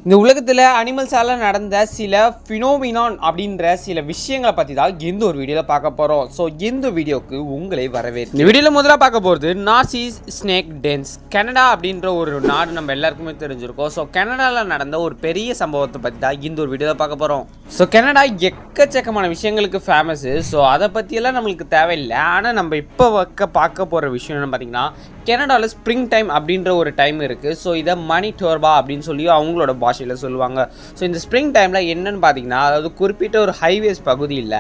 இந்த உலகத்தில் அனிமல்ஸால் நடந்த சில ஃபினோமினான் அப்படின்ற சில விஷயங்களை பற்றி தான் இந்த ஒரு வீடியோவில் பார்க்க போகிறோம். ஸோ இந்த வீடியோவுக்கு உங்களை வரவேற்று இந்த வீடியோவில் முதலாக பார்க்க போகிறது நார்சிஸ் ஸ்னேக் டென்ஸ். கனடா அப்படின்ற ஒரு நாடு நம்ம எல்லாருக்குமே தெரிஞ்சிருக்கோம். ஸோ கனடாவில் நடந்த ஒரு பெரிய சம்பவத்தை பற்றி தான் இந்த ஒரு வீடியோவில் பார்க்க போகிறோம். ஸோ கனடா எக்கச்சக்கமான விஷயங்களுக்கு ஃபேமஸ்ஸு. ஸோ அதை பற்றியெல்லாம் நம்மளுக்கு தேவையில்லை. ஆனால் நம்ம இப்போ பார்க்க போகிற விஷயம் என்ன பார்த்தீங்கன்னா, கனடாவில் ஸ்ப்ரிங் டைம் அப்படின்ற ஒரு டைம் இருக்குது. ஸோ இதை மணிடோர்பா அப்படின்னு சொல்லி அவங்களோட பாஷையில் சொல்லுவாங்க. ஸோ இந்த ஸ்ப்ரிங் டைமில் என்னென்னு பார்த்தீங்கன்னா, அதாவது குறிப்பிட்ட ஒரு ஹைவேஸ் பகுதியில்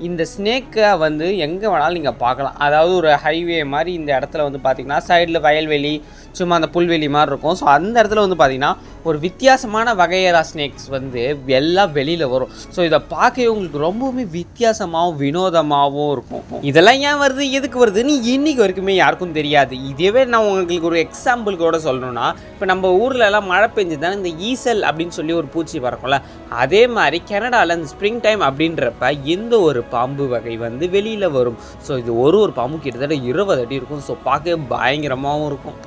இந்த ஸ்னேக்கை வந்து எங்கே வேணாலும் நீங்கள் பார்க்கலாம். அதாவது ஒரு ஹைவே மாதிரி இந்த இடத்துல வந்து பார்த்திங்கன்னா சைடில் வயல்வெளி, சும்மா அந்த புல்வெளி மாதிரி இருக்கும். ஸோ அந்த இடத்துல வந்து பார்த்திங்கன்னா ஒரு வித்தியாசமான வகையறா ஸ்னேக்ஸ் வந்து எல்லாம் வெளியில் வரும். ஸோ இதை பார்க்கவே உங்களுக்கு ரொம்பவுமே வித்தியாசமாகவும் வினோதமாகவும் இருக்கும். இதெல்லாம் ஏன் வருது, எதுக்கு வருதுன்னு இன்றைக்கி வரைக்குமே யாருக்கும் தெரியாது. இதே நான் உங்களுக்கு ஒரு எக்ஸாம்பிள்கூட சொல்லணும்னா, இப்போ நம்ம ஊரில் எல்லாம் மழை பெஞ்சு தானே இந்த ஈசல் அப்படின்னு சொல்லி ஒரு பூச்சி பறக்கும்ல, அதே மாதிரி கனடாவில் இந்த ஸ்ப்ரிங் டைம் அப்படின்றப்ப எந்த ஒரு பாம்பு வகை வந்து வெளியில் வரும். ஸோ இது ஒரு பாம்பு கிட்டத்தட்ட 20 அடி இருக்கும். ஸோ பார்க்கவே பயங்கரமாகவும் இருக்கும்.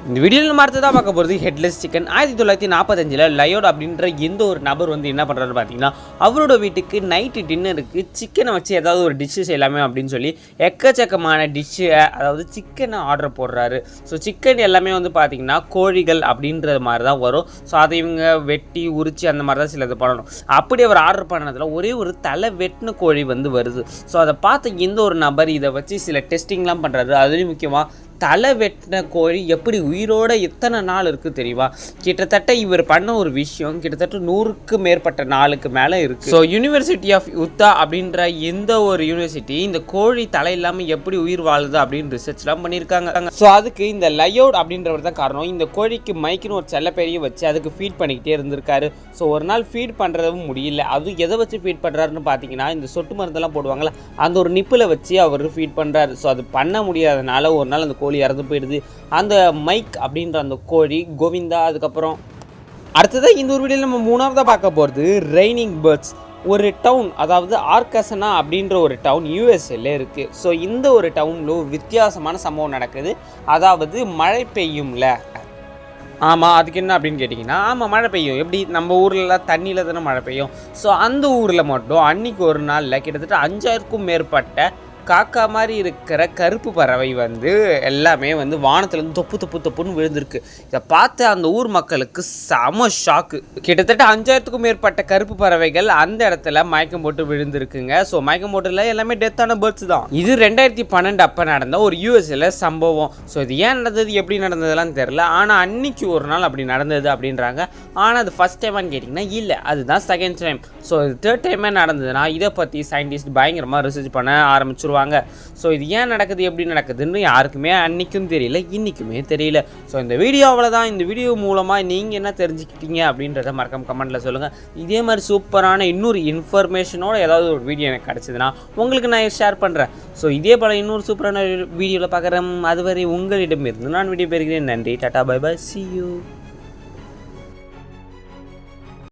இந்த வீடியோவில் நம்ம அடுத்ததாக பார்க்க போகிறது ஹெட்லெஸ் சிக்கன். 1945 லயோட் அப்படின்ற எந்த ஒரு நபர் வந்து என்ன பண்ணுறாரு பார்த்தீங்கன்னா, அவரோட வீட்டுக்கு நைட்டு டின்னருக்கு சிக்கனை வச்சு ஏதாவது ஒரு டிஷ்ஷு செய்யலாமே அப்படின்னு சொல்லி எக்கச்சக்கமான டிஷ்ஷு, அதாவது சிக்கனை ஆர்டர் போடுறாரு. ஸோ சிக்கன் எல்லாமே வந்து பார்த்திங்கன்னா கோழிகள் அப்படின்ற மாதிரி தான் வரும். ஸோ அதை இவங்க வெட்டி உரித்து அந்த மாதிரி தான் சிலது பண்ணணும். அப்படி அவர் ஆர்டர் பண்ணதில் ஒரே ஒரு தலை வெட்டின கோழி வந்து வருது. ஸோ அதை பார்த்த எந்த ஒரு நபர் இதை வச்சு சில டெஸ்டிங்லாம் பண்ணுறாரு. அதுலேயும் முக்கியமாக தலை வெட்டின கோழி எப்படி உயிரோடு எத்தனை நாள் இருக்குது தெரியுமா? கிட்டத்தட்ட இவர் பண்ண ஒரு விஷயம் கிட்டத்தட்ட 100க்கு மேற்பட்ட நாளுக்கு மேலே இருக்குது. ஸோ யூனிவர்சிட்டி ஆஃப் யுத்தா அப்படின்ற எந்த ஒரு யூனிவர்சிட்டி இந்த கோழி தலை இல்லாமல் எப்படி உயிர் வாழுது அப்படின்னு ரிசர்ச்லாம் பண்ணியிருக்காங்க. ஸோ அதுக்கு இந்த லயோட் அப்படின்றவர் தான் காரணம். இந்த கோழிக்கு மைக்குன்னு ஒரு செல்லப்பெரிய வச்சு அதுக்கு ஃபீட் பண்ணிக்கிட்டே இருந்திருக்காரு. ஸோ ஒரு நாள் ஃபீட் பண்ணுறதும் முடியல. அதுவும் எதை வச்சு ஃபீட் பண்ணுறாருன்னு பார்த்தீங்கன்னா, இந்த சொட்டு மருந்தெல்லாம் போடுவாங்களே அந்த ஒரு நிப்பில் வச்சு அவர் ஃபீட் பண்ணுறாரு. ஸோ அது பண்ண முடியாதனால ஒரு நாள் அந்த கோழி இறந்து போயிடுது. அந்த மைக் அப்படின்ற அந்த கோழி கோவிந்தா. அதுக்கப்புறம் அடுத்ததாக இந்த ஒரு வீடியோவில் நம்ம மூணாவதாக பார்க்க போகிறது ரெய்னிங் பேர்ட்ஸ். ஒரு டவுன், அதாவது ஆர்கசனா அப்படின்ற ஒரு டவுன் யூஎஸ்ஏல இருக்குது. ஸோ இந்த ஒரு டவுனில் ஒரு வித்தியாசமான சம்பவம் நடக்குது. அதாவது மழை பெய்யும்ல, ஆமாம், அதுக்கு என்ன அப்படின்னு கேட்டிங்கன்னா, ஆமாம் மழை பெய்யும். எப்படி நம்ம ஊரில் தண்ணியில் தானே மழை பெய்யும். ஸோ அந்த ஊரில் மட்டும் அன்றைக்கி ஒரு நாளில் கிட்டத்தட்ட 5000க்கும் மேற்பட்ட காக்கா மாதிரி இருக்கிற கருப்பு பறவை வந்து எல்லாமே வந்து வானத்துலேருந்து தொப்புன்னு விழுந்திருக்கு. இதை பார்த்து அந்த ஊர் மக்களுக்கு செம ஷாக்கு. கிட்டத்தட்ட 5000க்கும் மேற்பட்ட கருப்பு பறவைகள் அந்த இடத்துல மயக்கம் போட்டு விழுந்திருக்குங்க. ஸோ மயக்கம் போட்டுல எல்லாமே டெத்தான பேர்ட்ஸ் தான். இது 2012 அப்போ நடந்த ஒரு யூஎஸ்ஏல சம்பவம். ஸோ இது ஏன் நடந்தது, எப்படி நடந்ததுலாம் தெரில. ஆனால் அன்னைக்கு ஒரு நாள் அப்படி நடந்தது அப்படின்றாங்க. ஆனால் அது ஃபஸ்ட் டைமான்னு கேட்டிங்கன்னா இல்லை, அதுதான் செகண்ட் டைம். ஸோ இது தேர்ட் டைமே நடந்ததுன்னா இதை பற்றி சயின்டிஸ்ட் பயங்கரமாக ரிசர்ச் பண்ண ஆரம்பிச்சிருவாங்க. ஸோ இது ஏன் நடக்குது, எப்படி நடக்குதுன்னு யாருக்குமே அன்றைக்கும் தெரியல, இன்றைக்குமே தெரியல. ஸோ இந்த வீடியோ அவ்வளோதான். இந்த வீடியோ மூலமாக நீங்கள் என்ன தெரிஞ்சுக்கிட்டீங்க அப்படின்றத மறக்காம கமெண்ட்டில் சொல்லுங்கள். இதே மாதிரி சூப்பரான இன்னொரு இன்ஃபர்மேஷனோட ஏதாவது ஒரு வீடியோ எனக்கு கிடச்சிதுன்னா உங்களுக்கு நான் ஷேர் பண்ணுறேன். ஸோ இதே போல் இன்னொரு சூப்பரான வீடியோவில் பார்க்குறேன். அதுவரை உங்களிடமிருந்து நான் வீடியோ பெறுகிறேன். நன்றி, tata, bye bye, see you.